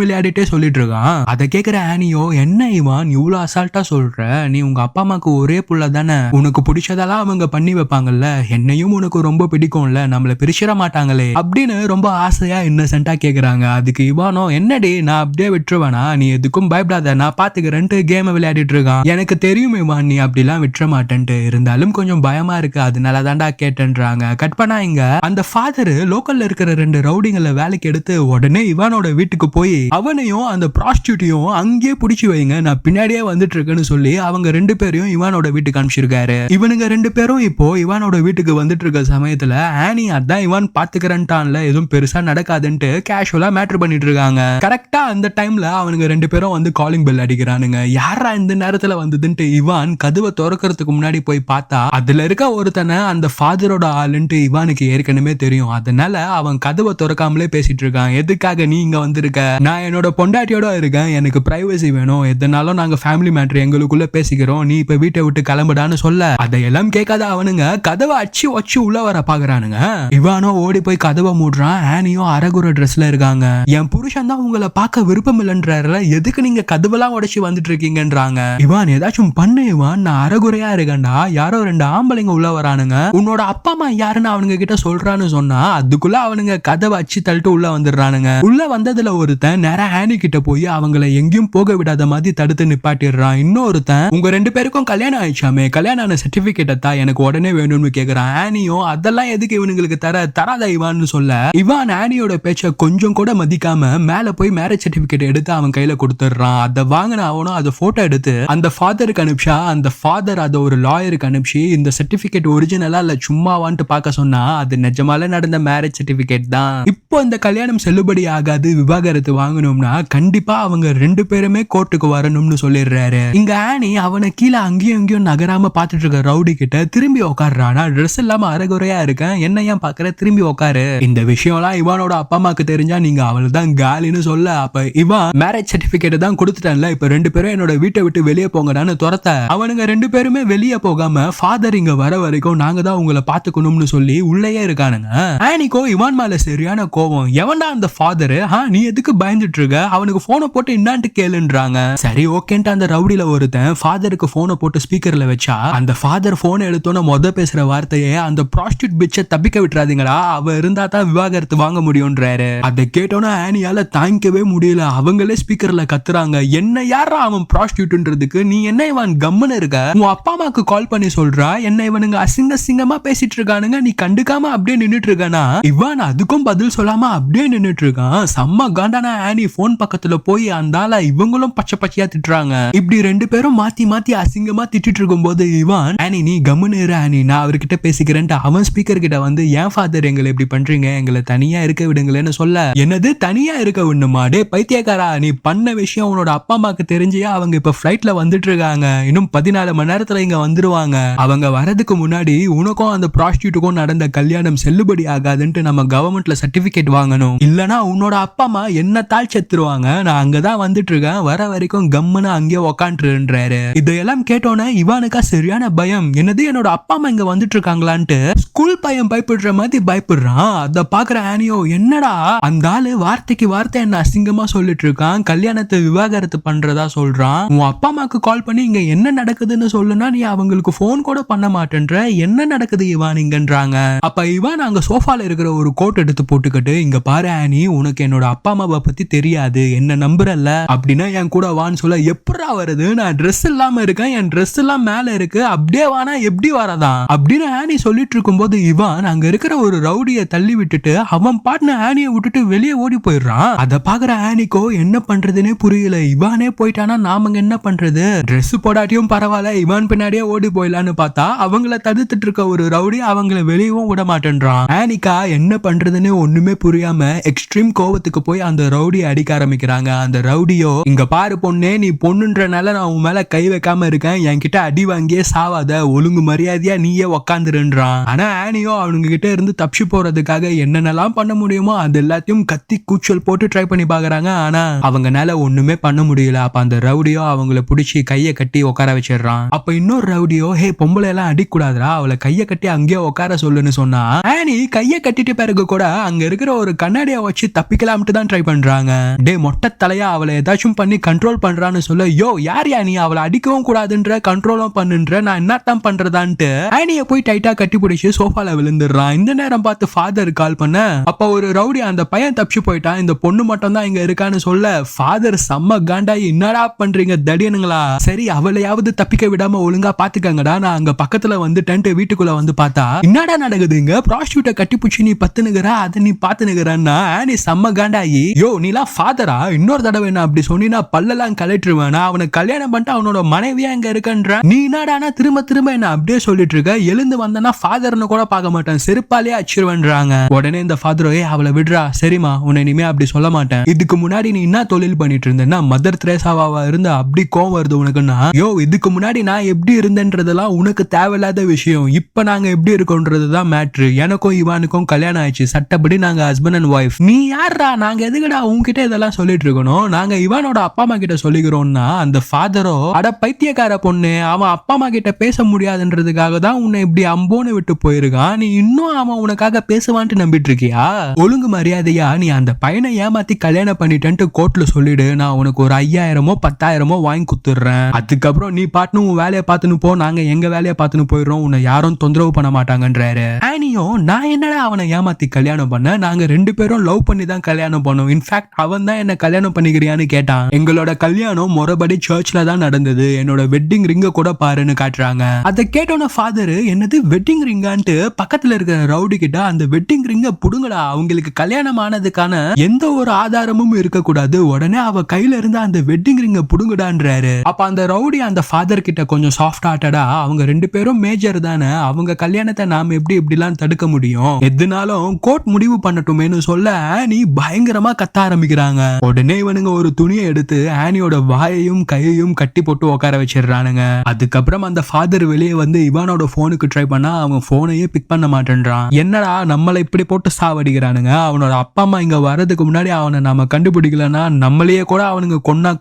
S2: விளையாடிட்டே சொல்லிட்டு இருக்கான். அதை கேக்குற ஆனியோ, என்ன இவன் இவ்வளவு அசால்ட்டா சொல்ற, நீ உங்க அப்பா அம்மாக்கு ஒரே புள்ள தானே, உனக்கு பிடிச்சதெல்லாம் அவங்க பண்ணி வைப்பாங்கல்ல, என்னையும் உனக்கு ரொம்ப பிடிக்கும்ல, நம்மள பிரிச்சிட மாட்டாங்களே அப்படின்னு ரொம்ப ஆசையா இன்னசென்ட்டா கேக்குறாங்க. அதுக்கு இவானோ, என்னடி நான் அப்படியே விட்டுருவேனா, நீ எதுக்கும் பயப்படாத, நான் பாத்துக்கிறேன்ட்டு கேம் விளையாடிட்டு இருக்கான். எனக்கு தெரியும் இவான் நீ அப்படிலாம் விட்டுற மாட்டேன்ட்டு, இருந்தாலும் கொஞ்சம் பயமா இருக்கு, அதனால தான்டா கேட்டேன்றாங்க. கட் பண்ணா இங்க அந்த ஃபாதர் லோக்கல்ல இருக்கிற 2 ரவுடிங்களை வேலைக்கு எடுத்து உடனே இவானோட வீட்டுக்கு போய் அவனையும் அந்த ப்ராஸ்டியூட்டையும் அங்கேயே பிடிச்சி வைங்க, நான் பின்னாடியே வந்துட்டு இருக்கேன்னு சொல்லி அவங்க 2 பேரையும் இவானோட வீட்டுக்கு அனுப்பிச்சிருக்காரு. இவனுங்க 2 பேரும் இப்போ இவானோட வீட்டுக்கு வந்துட்டு இருக்க சமயத்துல ஆனி அதான் இவான் பாத்துக்கிறேன்ட்டான்ல, எதுவும் பெருசா நடக்காதுன்ட்டு கேஷுவலா மேட்ரு பண்ணிட்டு இருக்காங்க. கரெக்டா அந்த டைம்ல அவனுங்க 2 பேரும் வந்து காலிங் பெல் அடிக்கிறானுங்க. யாரா இந்த நேரத்துல வந்ததுன்ட்டு இவான் கதவை திறக்கிறதுக்கு முன்னாடி போய் பார்த்தா அதுல இருக்க ஒருத்தனை அந்த ஃபாதரோட ஆளுன்ட்டு இவானுக்கு ஏற்கனவே தெரியும். அதனால அவன் கதவை திறக்காமலே பேசிட்டு இருக்கான். எதுக்காக நீ இங்க வந்திருக்க, நான் என்னோட பொண்டாட்டியோட இருக்கேன், எனக்கு பிரைவசி வேணும், எதனாலும் நாங்க ஃபேமிலி மேட்டர் எங்களுக்குள்ள பேசிக்கிறோம், நீ இப்ப வீட்டை விட்டு கிளம்புடான்னு சொல்ல அதையெல்லாம் கேட்காத அவனுங்க கதவை அச்சு வச்சு உள்ள வர பாக்குறானுங்க. இவானோ ஓடி போய் கதவை மூடுறான். ஆனியும் அரகுர ட்ரெஸ்ல இருக்காங்க. என் புருஷன் தான் உங்களை பார்க்க விருப்பம் இல்லைன்றாருல, எதுக்கு நீங்க கதவெல்லாம் உடைச்சு வந்துட்டு இருக்கீங்கன்றாங்க. இவான் ஏதாச்சும் பண்ணு இவான், நான் அரகுறையா இருக்கேன்டா, யாரோ 2 ஆம்பளைங்க உள்ள வரானுங்க, உன்னோட அப்பா அம்மா யாருன்னு அவனுங்க கிட்ட சொல்றான்னு சொன்னா அதுக்குள்ள அவனுங்க கதவை அச்சு தள்ளிட்டு உள்ள வந்துடுறானுங்க. உள்ள வந்ததுல ஒருத்தன் நேரா ஆனி கிட்ட போய் அவங்களை எங்கேயும் போக விடாத மாதிரி தடுத்து நிப்பாட்டிடுறான். இன்னொருத்தன், உங்க 2 பேருக்கும் கல்யாணம் ஆயிடுச்சாமே, கல்யாணம் ஆன சர்டிபிகேட் தான் எனக்கு உடனே வேணும்னு கேக்குறான். ஆனியும் அதெல்லாம் எதுக்கு இவனுங்களுக்கு தராத இவான்னு சொல்ல இவான் ஆனியோட பேச்ச கொஞ்சம் கூட மதிக்காம மேல போய் மேரேஜ் சர்டிபிகேட் எடுத்து அவன் கையில கொடுத்துடுறான். அதை வாங்கின அவனும் அதை போட்டோ எடுத்து அந்த ஃபாதருக்கு அனுப்பிச்சா அந்த ஃபாதர் அதை ஒரு லாயருக்கு அனுப்பிச்சு இந்த சர்டிபிகேட் ஒரிஜினலா இல்ல சும்மாவான்ட்டு பார்க்க சொன்னா அது நிஜமால நடந்த மேரேஜ் சர்டிபிகேட் தான். இப்போ இந்த கல்யாணம் செல்லுபடி ஆகாது, விவாகரத்து வாங்கணும்னா கண்டிப்பா அவங்க 2 பேருமே கோர்ட்டுக்கு வரணும்னு சொல்லிடுறாரு. இங்க ஆனி அவனை கீழே அங்கேயும் இங்கேயும் நகராம பாத்துட்டு இருக்க ரவுடி கிட்ட திரும்பி உட்காடுறானா, ட்ரெஸ் இல்லாம அரைகுறையா இருக்கேன், என்ன ஏன் பாக்குற, திரும்பி உட்காரு. இந்த விஷயம்லாம் இவானோட அப்பா அம்மாக்கு தெரிஞ்சா நீங்க அவளை தான் காலின்னு சொல்ல, அப்ப இவன் மேரேஜ் சர்டிபிகேட் தான் கொடுத்துட்டான்ல, இப்ப 2 பேரும் என்னோட வீட்டை விட்டு வெளியே போங்கடான்னு துரத்த அவனுங்க 2 பேருமே வெளியே போகாம ஃபாதர் இங்க வர வரைக்கும் நாங்க தான் உங்களை பாத்துக்கணும்னு சொல்லி உள்ளேயே இருக்கானுங்க. ஆனிக்கோ இவான் மேல சரியான கோவம், எவன்டா அந்த ஃபாதரு, நீ எதுக்கு பயந்துட்டு இருக்க, அவனுக்கு போனை போட்டு என்னான்ட்டு கேளுன்றாங்க. சரி ஓகேன்ட்டு அந்த ரவுடில ஒருத்தன் ஃபாதருக்கு போனை போட்டு ஸ்பீக்கர்ல வச்சா அந்த ஃபாதர் போனை எடுத்தோன்னு பேசுற வார்த்தையே, அந்த ப்ராஸ்டியூட் பிச்சை தப்பிக்க விட்டுறாதீங்களா, அவ இருந்தா தான் விவாகரத்து வாங்க முடியும்ன்றாரு. அதை கேட்டோன்னா ஆனியால தாங்கிக்கவே முடியல. அவங்களே ஸ்பீக்கர்ல கத்துறாங்க, என்ன யாரா அவன் ப்ராஸ்டியூட்ன்றதுக்கு, நீ என்ன இவன் கம்முன்னு இருக்க, உன் அப்பா அம்மாக்கு கால் பண்ணி சொல்றா, என்ன இவனுங்க அசிங்கமா பேசிட்டு இருக்கானுங்க, நீ கண்டுக்காம அப்படியே நின்னுட்டு இருக்கானா. இவன் அதுக்கும் பதில் சொல்லாம அப்படியே நின்னுட்டு இருக்கான். செம்ம காண்டான ஆனி போன் பக்கத்துல போய் அந்தால இவங்களும் பச்சை பச்சையா திட்டுறாங்க. இப்படி 2 பேரும் மாத்தி மாத்தி அசிங்கமா திட்டிட்டு இருக்கும் போது இவன், ஆனி நீ கம்முன்னு இரு ஆனி, நான் அவர்கிட்ட பேசிக்கிறேன்ட்டு அவன் ஸ்பீக்கர் கிட்ட வந்து, ஏன் ஃபாதர் எங்களை இப்படி பண்றீங்க, எங்களை தனியா இருக்க விடுங்களேன்னு சொல்ல, என்னது தனியா இருக்க விடணுமா, டே பைத்தியக்காரா, நீ பண்ண விஷயம் உன்னோட அப்பா அம்மாக்கு தெரிஞ்சியா, அவங்க இப்ப ஃபிளைட்ல வந்துட்டு இருக்காங்க, இன்னும் 14 மணி நேரத்துல இங்க வந்துருவாங்க, அவங்க வரதுக்கு முன்னாடி உனக்கும் அந்த ப்ராஸ்டியூட்டுக்கும் நடந்த கல்யாணம் செல்லுபடி ஆகாதுன்ட்டு நம்ம கவர்மெண்ட்ல சர்டிபிகேட் வாங்கணும், இல்லனா உன்னோட அப்பா அம்மா என்ன தாழ் செத்துருவாங்க, நான் அங்கதான் வந்துட்டு இருக்கேன், வர வரைக்கும் கம்முன்னு அங்கேயே உக்காண்டுன்றாரு. இதையெல்லாம் கேட்டோன்னே இவானுக்கா சரியான பயம், என்னது என்னோட அப்பா அம்மா இங்க வந்துட்டு இருக்காங்களான்ட்டு ஸ்கூல் பையன் பயப்படுற மாதிரி பயப்படுறான். அத பாக்குற ஆனியோ, என்னடா அந்த ஆளு வார்த்தைக்கு வார்த்தை என்ன அசிங்கமா சொல்லிட்டு இருக்கான், கல்யாணத்தை விவாகரத்து பண்றதா சொல்றான், உன் அப்பா அம்மாக்கு கால் பண்ணி இங்க என்ன நடக்குதுன்னு சொல்லுனா நீ அவங்களுக்கு போன் கூட பண்ண மாட்டேன்ற, என்ன நடக்குது இவான் இங்கன்றாங்க. அப்ப இவான் அங்க சோஃபால இருக்கிற ஒரு கோட் எடுத்து போட்டுக்கிட்டு, இங்க பாரு ஆனி, உனக்கு என்னோட அப்பா அம்மாவை பத்தி தெரியாது, என்ன நம்புறல்ல, அப்படின்னா என் கூட வான்னு சொல்ல, எப்படா வருது, நான் ட்ரெஸ் இல்லாம இருக்கேன், என் ட்ரெஸ் எல்லாம் மேல இருக்கு, அப்படியே வானா எப்படி வரதான் அப்படின்னு ஆனி சொல்லிட்டு இருக்கும் இருக்கும்போது இவான் அங்க இருக்கிற ஒரு ரவுடியை தள்ளி விட்டுட்டு அவன் பாட்டுன ஆனியை விட்டுட்டு வெளியே ஓடி போயிடுறான். அதை பாக்குற ஆனிக்கோ என்ன பண்றதுன்னே புரியல. இவானே போயிட்டானா நாம என்ன பண்றது? ட்ரெஸ் போடாட்டியும் பரவாயில்ல, இவான் பின்னாடியே ஓடி போயிடலான்னு பார்த்தா அவங்கள தடுத்துட்டு இருக்க ஒரு ரவுடி அவங்கள வெளியவும் விட மாட்டேன்றான். ஆனிகா என்ன பண்றதுன்னு ஒண்ணுமே புரியாம எக்ஸ்ட்ரீம் கோவத்துக்கு போய் அந்த ரவுடியை அடிக்க ஆரம்பிக்கிறாங்க. அந்த ரவுடியோ, இங்க பாரு பொண்ணே, நீ பொண்ணுன்றனால நான் உன் மேல கை வைக்காம இருக்கேன், என்கிட்ட அடி வாங்கியே சாவாத, ஒழுங்கு மரியாதையா நீயே உக்காந்துருன்றான். ஆனா ஆனியோ அவனுங்க கிட்ட இருந்து தப்பிச்சு போறதுக்காக என்னென்னலாம் பண்ண முடியுமோ அது எல்லாத்தையும் கத்தி கூச்சல் போட்டு ட்ரை பண்ணி பாக்குறாங்க. ஆனா அவங்கனால ஒண்ணுமே பண்ண முடியல. அப்ப அந்த ரவுடியோ அவங்கள பிடிச்சி கையை கட்டி உட்கார வச்சிடறான். அப்ப இன்னொரு ரவுடியோ, ஹே பொம்பளை எல்லாம் அடிக்கூடாதுரா, அவளை கையை கட்டி அங்கேயே உட்கார சொல்லுன்னு சொன்னா ஆனி கையை கட்டிட்டு பிறகு கூட அங்க இருக்கிற ஒரு கண்ணாடியை வச்சு தப்பிக்கலாம்ட்டு தான் ட்ரை பண்றாங்க. டே மொட்டை தலையா, அவளை ஏதாச்சும் பண்ணி கண்ட்ரோல் பண்றான்னு சொல்ல, யோ யார் நீ, அவளை அடிக்கவும் கூடாதுன்ற கண்ட்ரோலும் பண்ணுன்ற, நான் என்னத்தான் பண்றதான்ட்டு ஆனியை போய் டைட்டா கட்டி பிடிச்சு சோஃபால விழுந்துடுறான். இந்த நேரம் பார்த்து ஃபாதர் கால் பண்ண, அப்ப ஒரு ரவுடி அந்த பையன் தப்பிச்சு போயிட்டான், இந்த பொண்ணு மட்டும் தான் இங்க இருக்கான்னு சொல்ல ஃபாதர் செம்ம காண்டாயி, என்னடா பண்றீங்க தடியனுங்களா, சரி அவளையாவது தப்பிக்க விடாம ஒழுங்கா பாத்துக்கங்கடா, நான் அங்க பக்கத்துல வந்துட்டேன்ட்டு வீட்டுக்குள்ள வந்து பார்த்தா என்னடா நடக்குதுங்க, ப்ராஸ்டியூட்டை கட்டி பிடிச்சி நீ பத்துனுகிற, அதை நீ பாத்துனுகிறான்னா ஆனி செம்ம காண்டாயி, யோ நீலாம் ஃபாதரா, இன்னொரு தடவை என்ன அப்படி சொன்னா பல்லெல்லாம் கலட்டுருவேன், நான் அவனை கல்யாணம் பண்ணிட்டு அவனோட மனைவியா இங்க இருக்கன்ற, நீ என்னடானா திரும்ப திரும்ப என்ன அப்படியே சொல்லிட்டு இருக்க, எழுந்து வந்தனா ஃபாதர்னு கூட பார்க்க மாட்டேன், செருப்பாலே அச்சிருவேன்றாங்க. உடனே இந்த ஃபாதரோ, அவளை விடுறா, சரிமா உன்னை இனிமே அப்படி சொல்ல மாட்டேன், இதுக்கு முன்னாடி நீ என்ன தொழில் பண்ணிட்டு இருந்தேன்னா மதர் திரேசாவா இருந்து அப்படி கோவம் வருது உனக்குன்னா, யோ இதுக்கு முன்னாடி நான் எப்படி இருந்தேன்றதெல்லாம் உனக்கு தேவையில்லாத விஷயம், இப்ப நாங்க எப்படி இருக்கோன்றதுதான் மேட்ரு, எனக்கும் இவானுக்கும் கல்யாணம் ஆயிடுச்சு, சட்டப்படி நாங்க ஹஸ்பண்ட் அண்ட் ஒய்ஃப், நீ யாரா நாங்க எதுக்குடா உங்ககிட்ட இதெல்லாம் சொல்லிட்டு இருக்கணும், நாங்க இவானோட அப்பா அம்மா கிட்ட சொல்லிக்கிறோம்னா அந்த ஃபாதரோ, அட பைத்தியக்கார பொண்ணு, அவன் அப்பா அம்மா கிட்ட பேச முடியாதுன்றதுக்காக தான் உன்னை இப்படி அம்போன்னு விட்டு போயிருக்கான், நீ இன்னும் அவன் உனக்காக பேசுவான்ட்டு நம்பிட்டு இருக்கியா, ஒழுங்கு மரியாதையா நீ அந்த பையனை ஏமாத்தி கல்யாணம் பண்ணிட்டேன்ட்டு கோர்ட்ல சொல்லிடு, நான் உனக்கு ஒரு 5000 10,000 வாங்கி குத்துறேன், அதுக்கப்புறம் நீ பாட்டுன்னு உன் வேலையை பார்த்துன்னு போ, நாங்க எங்க வேலையை பார்த்துன்னு போயிடுறோம், உன்னை யாரும் தொந்தரவு பண்ண மாட்டாங்கன்றாரு. ஆனியோ, நான் என்னடா அவனை ஏமாத்தி கல்யாணம் பண்ண, நாங்க 2 பேரும் லவ் பண்ணி தான் கல்யாணம் பண்ணோம், இன்ஃபேக்ட் அவன் தான் என்ன கல்யாணம் பண்ணிக்கிறியான்னு கேட்டான், எங்களோட கல்யாணம் முறைப்படி சர்ச்ல தான் நடந்தது, என்னோட வெட்டிங் ரிங்க கூட பாருன்னு காட்டுறாங்க. அதை கேட்டோன ஃபாதர், என்னது வெட்டிங் ரிங்கான்ட்டு பக்கத்துல இருக்கிற ரவுடி கிட்ட, அந்த வெட்டிங் ரிங்க புடுங்கடா, அவங்களுக்கு கல்யாணம் ஆனதுக்கான எந்த ஒரு ஆதாரமும் இருக்கக்கூடாது, உடனே அவ கையில இருந்து அந்த வெட்டிங் ரிங்க புடுங்கடான்றாரு. அப்ப அந்த ரவுடி அந்த ஃபாதர் கிட்ட கொஞ்சம் சாஃப்ட் ஹார்ட்டடா, அவங்க 2 பேரும் மேஜர் தானே, அவங்க கல்யாணத்தை நாம எப்படிலாம் தடுக்க முடியும், எதுனாலும் கோர்ட் முடிவு பண்ணட்டுமேனு சொல்ல ஆனி பயங்கரமா கத்த ஆரம்பிக்கிறாங்க. உடனே இவனுங்க ஒரு துணியை எடுத்து ஆனியோட வாயையும் கையையும் கட்டி போட்டு உட்கார வச்சிடறானுங்க. அதுக்கப்புறம் அந்த ஃபாதர் வெளியே வந்து இவானோட போனுக்கு ட்ரை பண்ணா அவன் போனையே பிக் பண்ண மாட்டேன்றான். என்னடா நம்மளை இப்படி போட்டு சாவடிக்கிறானுங்க, அவனோட அப்பா அம்மா இங்க வர்றதுக்கு முன்னாடி அவனை நாம கண்டுபிடிக்கலன்னா நம்மளையே கூட அவனுங்க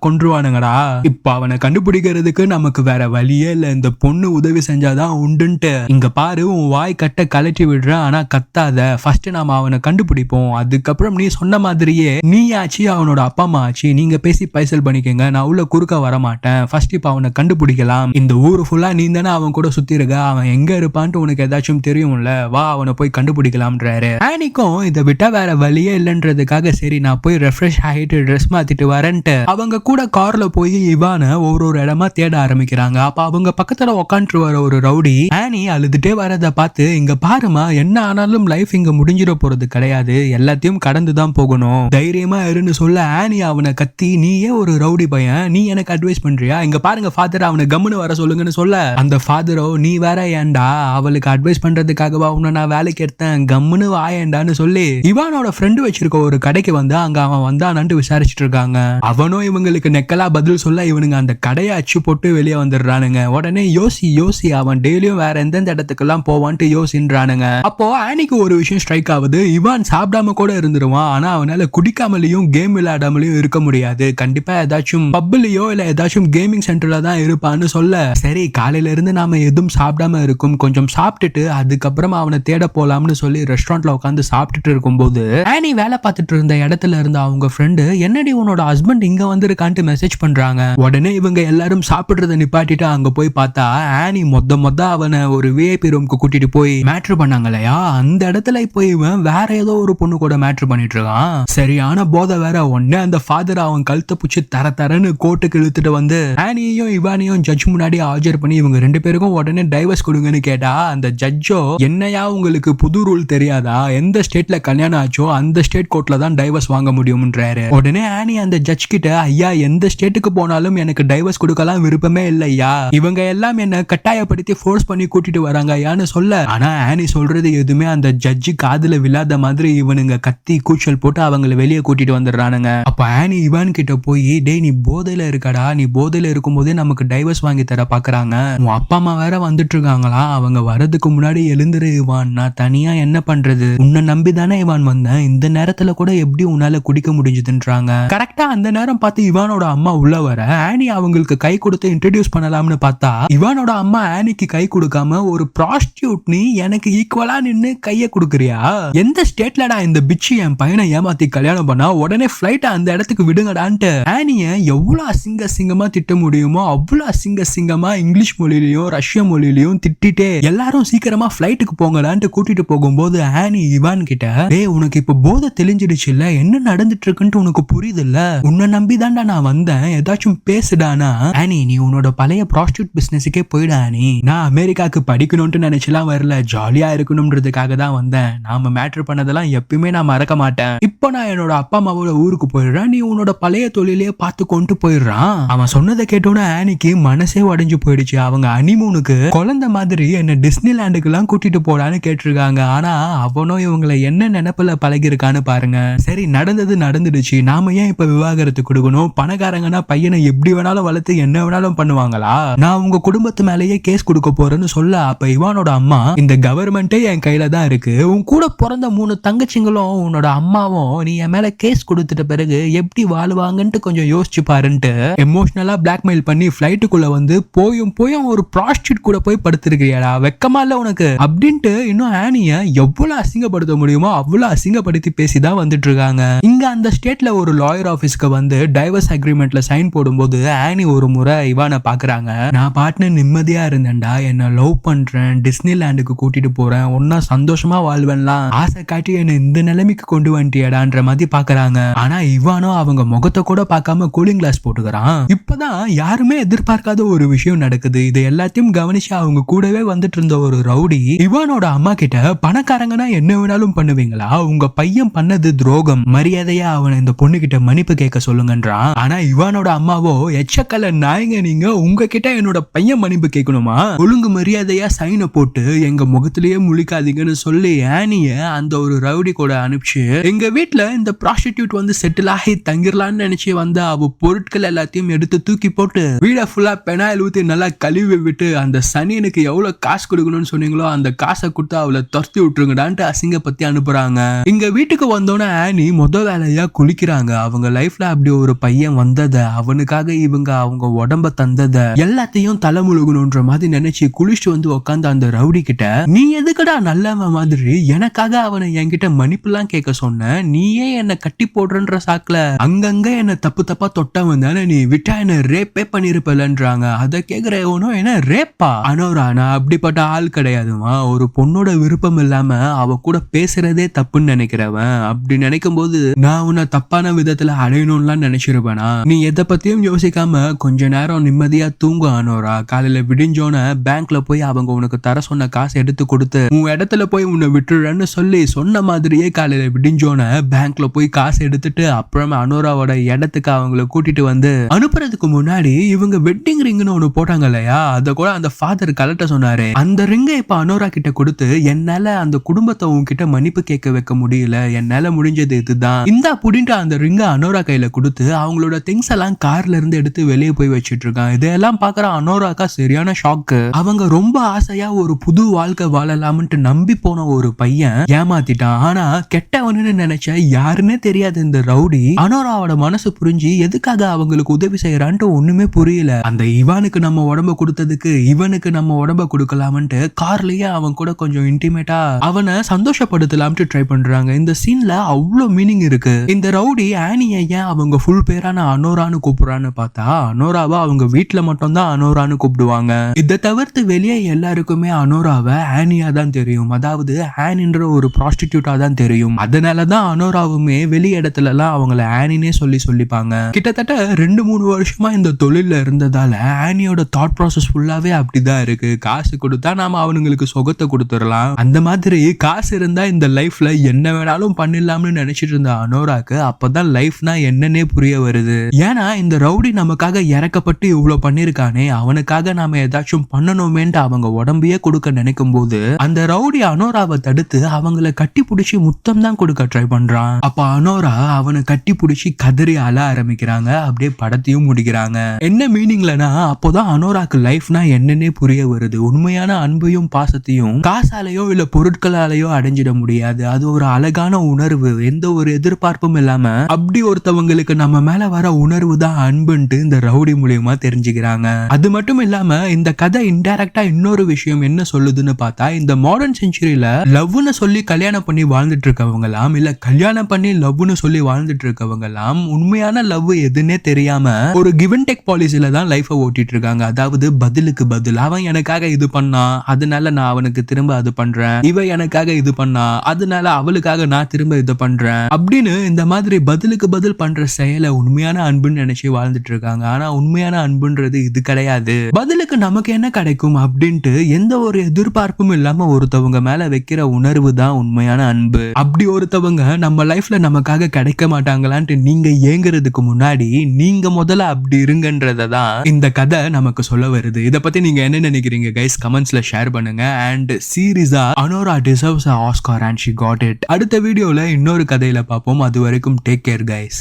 S2: கொன்றுவானுங்கடா, இப்ப அவனை கண்டுபிடிக்கிறதுக்கு நமக்கு வேற வழியே இல்ல, இந்த பொண்ணு உதவி செஞ்சாதான் உண்டுன்ட்டு, இங்க பாரு உன் வாய் கட்ட கலட்டி விடுற, ஆனா கத்தாத, ஃபர்ஸ்ட் நாம அவனை கண்டுபிடிப்போம், அதுக்கப்புறம் நீ சொன்ன மாதிரியே நீ ஆச்சு அவனோட அப்பா அம்மா ஆச்சு, நீங்க பேசி பைசல் பண்ணிக்கங்க, நான் உள்ள குறுக்க வர மாட்டேன், ஃபர்ஸ்ட் இப்ப அவனை கண்டுபிடிக்கலாம், இந்த ஊரு ஃபுல்லா நீ தானே அவன் கூட சுத்தி இருக்க, அவன் எங்க இருப்பான்ட்டு உனக்கு ஏதாச்சும் தெரியும்ல, வா அவனை போய் கண்டுபிடிக்கலாம்ன்றாரு. ஆனிக்கும் இதை விட்டா வேற வழியே இல்லைன்றதுக்காக சரி நான் போய் ரெஃப்ரெஷ் ஆகிட்டு ட்ரெஸ் மாத்திட்டு வரேன்ட்டு அவங்க கூட கார்ல போய் இவான ஒரு இடமா தேட ஆரம்பிக்கிறாங்க. அப்ப அவங்க பக்கத்துல உக்காந்துட்டு வர ஒரு ரவுடி ஆனி அழுதுட்டே வரதை பார்த்து, இங்க பாருமா, என்ன ஆனாலும் லைஃப் இங்க முடிஞ்சிட போறது கிடையாது, எல்லாத்தையும் கடந்துதான் போகணும், தைரியமா இருன்னு சொல்ல ஆனி அவனை கத்தி, நீயே ஒரு ரவுடி பையன், நீ எனக்கு அட்வைஸ் பண்றியா, இங்க பாருங்க ஃபாதர் அவனை கம்முன்னு வர சொல்லுங்கன்னு சொல்ல அந்த ஃபாதரோ, நீ வேற ஏன்டா அவளுக்கு அட்வைஸ் பண்றதுக்காகவா உன்னை நான் வேலைக்கு எடுத்தேன், கம்முன்னு வாயேண்டான்னு சொல்லி இவானோட ஃப்ரெண்டு வச்சிருக்க ஒரு கடைக்கு வந்து அங்க அவன் வந்தானான்ட்டு விசாரிச்சுட்டு இருக்காங்க. அவனும் இவங்களுக்கு நெக்கலா பதில் சொல்ல இவனுங்க அந்த கடையை அச்சு போட்டு வெளியே வந்துடுறானுங்க. உடனே யோசி அவன் டெய்லியும் வேற எந்தெந்த இடத்துக்கெல்லாம் போவான்ட்டு யோசின்றானுங்க. அப்போ ஆனிக்கு ஒரு விஷயம் ஸ்ட்ரைக் ஆகுது, இவான் சாப்பிடாம கூட இருந்துருவான், ஆனா அவனால குடிக்காமலையும் கேம் விளையாடாமலையும் இருக்க முடியாது, கண்டிப்பா ஏதாச்சும் பப்லயோ இல்ல ஏதாச்சும் கேமிங் சென்டர்ல தான் இருப்பான்னு சொல்ல, சரி காலையில இருந்து நாம எதுவும் சாப்பிடாம இருக்கும், கொஞ்சம் சாப்பிட்டுட்டு அதுக்கப்புறம் அவனை தேட போலாம்னு சொல்லி ரெஸ்டாரண்ட்ல உட்காந்து சாப்பிட்டுட்டு இருக்கும்போது ஆனி வேலை பார்த்துட்டு இருந்த இடத்துல இருந்த அவங்க ஃப்ரெண்டு, என்னடி உன்னோட ஹஸ்பண்ட் இங்க வந்திருக்கான்ட்டு மெசேஜ் பண்றாங்க. உடனே இவங்க எல்லாரும் சாப்பிடுறத நிப்பாட்டிட்டு அங்க போய் பார்த்தா ஆனி மொத்த அவனை ஒரு விஐபி ரூம்க்கு கூட்டிட்டு போய் மேட்ரு பண்ணாங்க இல்லையா, அந்த இடத்துல இப்போ இவன் வேற ஏதோ ஒரு பொண்ணு கூட மேட்ரு பண்ணிட்டு இருக்கான். சரியான போதை வேற. உடனே அந்த ஃபாதர் அவன் கழுத்தை பிடிச்சி தரன்னு கோர்ட்டுக்கு இழுத்துட்டு வந்து ஆனியையும் இவானையும் ஜட்ஜ் முன்னாடி ஆஜர் பண்ணி இவங்க 2 பேருக்கும் உடனே டைவர்ஸ் கொடுங்கன்னு கேட்டா அந்த ஜட்ஜோ அச்சோ என்னையா உங்களுக்கு புது ரூல் தெரியாதா, எந்த ஸ்டேட்ல கல்யாணம் ஆச்சோ அந்த ஸ்டேட் கோர்ட்ல தான் டைவர்ஸ் வாங்க முடியும்ன்றாரு. உடனே ஆனி அந்த ஜட்ஜ் கிட்ட, ஐயா எந்த ஸ்டேட்டுக்கு போனாலும் எனக்கு டைவர்ஸ் கொடுக்கலாம் விருப்பமே இல்லையா, இவங்க எல்லாம் என்ன கட்டாயப்படுத்தி ஃபோர்ஸ் பண்ணி கூட்டிட்டு வராங்க ஐயான்னு சொல்ல, ஆனா ஆனி சொல்றது எதுவுமே அந்த ஜட்ஜி காதுல விழாத மாதிரி இவனுங்க கத்தி கூச்சல் போட்டு அவங்கள வெளியே கூட்டிட்டு வந்துடுறானுங்க. அப்ப ஆனி இவான் கிட்ட போய், டேய் நீ போதையில இருக்கடா, நீ போதையில இருக்கும் போதே நமக்கு டைவர்ஸ் வாங்கி தர பாக்குறாங்க, உன் அப்பா அம்மா வேற வந்துட்டு இருக்காங்களா, அவங்க வரதுக்கு முன்னாடி எழுந்துரு இவான், நான் தனியா என்ன பண்றது, உன்னை நம்பி தானே இவான் வந்தேன், இந்த நேரத்துல கூட எப்படி உன்னால குடிக்க முடிஞ்சதுன்றாங்க. கரெக்டா அந்த நேரம் பார்த்து இவானோட அம்மா உள்ள வர ஆனி அவங்களுக்கு கை கொடுத்து இன்ட்ரோடியூஸ் பண்ணலாம்னு பார்த்தா இவானோட அம்மா ஆனிக்கு கை கொடுக்காம, ஒரு ப்ராஸ்டியூட் நீ எனக்கு ஈக்குவலா நின்னு கைய கொடுக்கறியா, எந்த ஸ்டேட்லடா இந்த பிச்சி என் பையனை ஏமாத்தி கல்யாணம் பண்ணா, உடனே பிளைட் அந்த இடத்துக்கு விடுங்கடான்ட்டு ஆனிய எவ்வளவு அசிங்கமா திட்ட முடியுமோ அவ்வளவு அசிங்கமா இங்கிலீஷ் மொழியிலையும் ரஷ்ய மொழியிலையும் திட்டிட்டே எல்லாரும் சீக்கிரமா பிளைட்டுக்கு போங்கடான்ட்டு கூட்டிட்டு போகும்போது ஆனி இவான் கிட்ட, டேய் உனக்கு இப்ப போதை தெளிஞ்சிடுச்சு இல்ல, என்ன நடந்துட்டு இருக்குன்னு உனக்கு புரியுது இல்ல, உன்னை நம்பிதான்டா நான் வந்தேன், ஏதாச்சும் பேசுடானா, ஆனி நீ உன்னோட பழைய ப்ராஸ்டியூட் பிசினஸுக்கே போயிடா ஆனி, நான் அமெரிக்காக்கு படிக்கணும்னு நினைச்சலாம் வரல, ஜாலியா இருக்கணும்ன்றதுக்காக தான் வந்தேன், நாம மேட்டர் பண்ணதெல்லாம் எப்பயுமே நான் மறக்க மாட்டேன், இப்போ நான் என்னோட அப்பா அம்மாவோட ஊருக்கு போயிடுறேன், நீ உன்னோட பழைய தொழிலே பார்த்து கொண்டு போயிடுறான். அவன் சொன்னதை கேட்டோன்னு ஆனிக்கு மனசே உடைஞ்சு போயிடுச்சு. அவங்க ஹனிமூனுக்கு குழந்தை மாதிரி என்ன டிஸ்னிலாண்டுக்கு எல்லாம் கூட்டிட்டு போடான்னு கேட்டிருக்காங்க. ஆனா அவனும் இவங்களை என்ன நினைப்புல பழகிருக்கான்னு பாருங்க. சரி நடந்தது நடந்துடுச்சு, நாம ஏன் இப்ப விவாகரத்து கொடுக்கணும், பணக்காரங்கன்னா பையனை எப்படி வேணாலும் வளர்த்து என்ன வேணாலும் பண்ணுவாங்களா, நான் உங்க குடும்பத்து மேலேயே கேஸ் கொடுக்க போறேன்னு சொல்ல, அப்ப இவானோட அம்மா, இந்த கவர்மெண்டே என் கையில தான் இருக்கு, உன் கூட பிறந்த 3 தங்கச்சிங்களும் உன்னோட அம்மாவும் நீ என் மேல கேஸ் கொடுத்துட்ட பிறகு எப்படி வாழுவாங்கன்ட்டு கொஞ்சம் யோசிச்சு பாருன்ட்டு எமோஷனலா பிளாக்மெயில் பண்ணி பிளைட்டுக்குள்ள வந்து போயும் ஒரு ப்ராஸ்டியூட் கூட போய் படுத்திருக்கிறியாடா, வெக்கமா இல்ல உனக்கு அப்படின்ட்டு இன்னும் ஆனிய எவ்வளவு அசிங்கப்படுத்த முடியுமோ அவ்வளவு அசிங்கப்படுத்தி பேசிதான் வந்துட்டு இருக்காங்க. இங்க அந்த ஸ்டேட்ல ஒரு லாயர் ஆபீஸ்க்கு வந்து டைவர்ஸ் அக்ரிமெண்ட்ல சைன் போடும்போது ஆனி ஒரு முறை இவானை பாக்குறாங்க. நான் பாட்டுன்னு நிம்மதியா இருந்தேன்டா, என்ன லவ் பண்றேன், டிஸ்னிலாண்டுக்கு கூட்டிட்டு போறேன், ஒன்னா சந்தோஷமா வாழ்வேன்லாம் ஆசை காட்டி என்ன இந்த நிலைமைக்கு கொண்டு வந்துட்டியடான்ற மாதிரி பாக்குறாங்க. ஆனா இவானோ அவங்க முகத்தை கூட பார்க்காம கூலிங் கிளாஸ் போட்டுக்கிறான். இப்பதான் யாருமே எதிர்பார்க்காத ஒரு விஷயம் நடக்குது. இது எல்லாத்தையும் கவனிச்சு அவங்க கூடவே வந்துட்டு இருந்த ஒரு ரவுடி இவானோட அம்மா கிட்ட, பணக்காரங்கன்னா என்ன வேணாலும் பண்ணுவீங்களா, உங்க பையன் பண்ணது துரோகம், மரியாதையா அவனை இந்த பொண்ணு கிட்ட மன்னிப்பு கேட்க சொல்லுங்கன்றான். ஆனா இவானோட அம்மாவோ, எச்சக்கல்ல நாயங்க நீங்க, உங்ககிட்ட என்னோட பையன் மன்னிப்பு கேட்கணுமா, ஒழுங்கு மரியாதையா சைனை போட்டு எங்க முகத்திலேயே முழிக்காதீங்கன்னு சொல்லி ஆனிய அந்த ஒரு ரவுடி கூட அனுப்பிச்சு எங்க வீட்டுல இந்த ப்ராஸ்டிடியூட் வந்து செட்டில் ஆகி தங்கிரலான்னு நினைச்சு வந்த அவ பொருட்கள் எல்லாத்தையும் எடுத்து தூக்கி போட்டு வீட ஃபுல்லா பெனாயில் ஊத்தி நல்லா கழுவி விட்டு, அந்த சனியனுக்கு எவ்வளவு காசு கொடுக்கணும்னு சொன்னீங்களோ அந்த காசை கொடுத்து அவளை துரத்தி விட்டுருங்கடான்ட்டு அசிங்கப்பத்தி அனுப்புறாங்க. இங்க வீட்டுக்கு வந்தோன்னே ஆனி முத வேலையா குளிக்கிறாங்க. அவங்க லைஃப்ல அப்படி ஒரு பையன் வந்தத, அவனுக்காக இவங்க அவங்க உடம்ப தந்தத எல்லாத்தையும் தலை முழுகணும்ன்ற மாதிரி நினைச்சு குளிச்சுட்டு வந்து உட்காந்து அந்த ரவுடி கிட்ட, நீ எதுக்குடா நல்லவன் மாதிரி எனக்காக அவனை என்கிட்ட மன்னிப்புலாம் கேட்க சொன்ன, நீயே என்ன கட்டி போடுறன்ற சாக்குல அங்கங்க என்ன தப்பா தொட்டவன் தானே, நீ விட்டா என்ன ரேப்பே பண்ணிருப்பலன்றாங்க. அதை கேக்குறவனும் என்ன ரேப்பா, அனோரா நான் அப்படிப்பட்ட ஆள் கிடையாதுமா, ஒரு பொண்ணோட விருப்பம் இல்லாம அவ கூட பேசுறதே தப்புன்னு நினைக்கிறவன், அப்படி நினைக்கும் போது நான் உன்னை தப்பான விதத்துல அடையணும்லாம் நினைச்சிருப்பேனா, நீ எதை பத்தியும் யோசிக்காம கொஞ்ச நேரம் நிம்மதியா தூங்கு அனோரா, காலையில விடிஞ்சோன பேங்க்ல போய் அவங்க உனக்கு தர சொன்ன காசு எடுத்து கொடுத்து உன் இடத்துல போய் உன்னை விட்டுறன்னு சொல்லி சொன்ன மாதிரியே காலையில விடிஞ்சோன பேங்க்ல போய் காசு எடுத்துட்டு அப்புறமா அனோராவோட இடத்துக்கு அவங்கள கூட்டிட்டு வந்து அனுப்புறதுக்கு முன்னாடி இவங்க வெட்டிங் ரிங்னு ஒண்ணு போட்டாங்க இல்லையா, அத கூட அந்த ஃபாதர் கலட்ட சொன்னாரு. அந்த ரிங்கை இப்ப அனோரா கிட்ட கொடுத்து, என்னால அந்த குடும்பத்தை உன்கிட்ட மன்னிப்பு கேட்க வைக்க முடியல, என்னால முடிஞ்சது இதுதான், இந்த புடின்ட்டு அந்த ரிங்க அனோரா கையில கொடுத்து அவங்களோட திங்ஸ் எல்லாம் கார்ல இருந்து எடுத்து வெளியே போய் வச்சிட்டு இருக்கான். இதெல்லாம் பாக்குற அனோராக்கா சரியான ஷாக்கு. அவங்க ரொம்ப ஆசையா ஒரு புது வாழ்க்கை வாழலாம்னு நம்பி போன ஒரு பையன் ஏமாத்திட்டான். ஆனா கெட்டவனு நினைச்ச யாருன்னே தெரியாது இந்த ரவுடி அனோராவோட மனசு புரிஞ்சு எதுக்காக அவங்களுக்கு உதவி செய்யறான்ட்டு ஒண்ணுமே புரியல. அந்த இவானுக்கு நம்ம உடம்ப கொடுத்ததுக்கு இவனுக்கு நம்ம உடம்ப கொடுக்கலாம்ட்டு கார்லயே அவன் கூட கொஞ்சம் இன்டிமேட்டா அவனை சந்தோஷப்படுத்தலாம்ட்டு ட்ரை பண்றாங்க. இந்த சீன்ல அவ்வளவு மீனிங் இருக்கு. இந்த ரவுடி ஆனிய ஏன் அவங்க ஃபுல் பேரான அனோரான்னு கூப்பிடுறான்னு பார்த்தா, அனோராவை அவங்க வீட்டுல மட்டும் தான் அனோரான்னு கூப்பிடுவாங்க. இதை தவிர்த்து வெளியே எல்லாருக்குமே அனோராவை ஆனியா தான் தெரியும், அதாவது ஆனின்ற ஒரு ப்ராஸ்டிடியூட்டா தான் தெரியும். அதனாலதான் அனோராவுமே வெளி இடத்துல எல்லாம் அவங்கள ஆனினே சொல்லிப்பாங்க. கிட்டத்தட்ட 2-3 வருஷமா இந்த தொழில இருந்ததால ஆனியோட தாட் ப்ராசஸ் ஃபுல்லாவே அப்படிதான் இருக்கு. காசு கொடுத்தா நாம அவனுங்களுக்கு அவங்களுக்கு சுகத்தை கொடுத்துடலாம். அந்த மாதிரி காசு இருந்தா இந்த லைஃப்ல என்ன வேணாலும் பண்ணிடலாம்னு நினைச்சிட்டு இருந்த அனோராக்கு அப்பதான் லைஃப்னா என்னன்னே புரிய வருது. ஏன்னா இந்த ரவுடி நமக்காக இறக்கப்பட்டு இவ்வளவு பண்ணிருக்கானே, அவனுக்காக நாம ஏதாச்சும் பண்ணணுமேன்ட்டு அவங்க உடம்பையே கொடுக்க நினைக்கும் போது அந்த ரவுடி அனோராவை தடுத்து அவங்கள கட்டி பிடிச்சி முத்தம் தான் கொடுக்க ட்ரை பண்றான். அப்ப அனோரா அவனை கட்டி பிடிச்சி கதறி அழ ஆரம்பிக்கிறாங்க. அப்படியே படத்தையும் முடிக்கிறாங்க. என்ன மீனிங்லனா அப்போதான் அனோராக்கு லைஃப்னா என்னன்னே புரிய வருது. உண்மையான அன்பையும் பாசத்தையும் காசாலேயோ இல்ல பொருட்களாலேயோ அடைஞ்சிட முடியாது. அது ஒரு அழகான உணர்வு, எந்த ஒரு எதிர்பார்ப்பும் இல்லாம அப்படி ஒருத்தவங்களுக்கு நம்ம மேல வர உணர்வு தான் அன்புன்ட்டு இந்த ரவுடி மூலியமா தெரிஞ்சுக்கிறாங்க. அது மட்டும் இல்லாம இந்த கதை இன்டைரக்டா இன்னொரு விஷயம் என்ன சொல்லுதுன்னு பார்த்தா, இந்த மாடர்ன் செஞ்சுரியில லவ்னு சொல்லி கல்யாணம் பண்ணி வாழ்ந்துட்டு இருக்கவங்கலாம் இல்ல கல்யாணம் பண்ணி லவ்னு சொல்லி வாழ்ந்துட்டு இருக்கவங்கலாம் உண்மையான லவ் எதுன்னே தெரியாம ஒரு கிவ் அண்ட் டேக் பாலிசில தான் லைஃபை ஓட்டிட்டு இருக்காங்க. அதாவது பதிலுக்கு பதில். அவன் எனக்காக இது பண்ணா அதனால நான் அவனுக்கு திரும்ப அது பண்றேன், இவ எனக்காக இது பண்ணா அதனால அவளுக்காக நான் திரும்ப இது பண்றேன் அப்படின்னு இந்த மாதிரி பதிலுக்கு பதில் பண்ற செயலை உண்மையான அன்புன்னு நினைச்சு வாழ்ந்துட்டு இருக்காங்க. ஆனா உண்மையான அன்புன்றது இது கிடையாது. பதிலுக்கு நமக்கு என்ன கிடைக்கும் அப்படின்ட்டு எந்த ஒரு எதிர்பார்ப்பும் இல்லாம ஒருத்தவங்க மேல வைக்கிற உணர்வு தான் உண்மையான அன்பு. அப்படி ஒருத்தவங்க நம்ம லைஃப்ல நமக்காக கிடைக்க மாட்டாங்களான்ட்டு நீங்க ஏங்குறதுக்கு முன்னாடி நீங்க முதல்ல அப்படி இருங்கன்றதான் இந்த கதை நமக்கு சொல்ல வருது. இத பத்தி நீங்க என்ன நினைக்கிறீங்க கைஸ்? கமெண்ட்ஸ்ல ஷேர் பண்ணுங்க. அண்ட் சீரியஸா அனோரா deserves an Oscar and she got it. அடுத்த வீடியோல இன்னொரு கதையில பார்ப்போம். அது வரைக்கும் டேக் கேர் கைஸ்.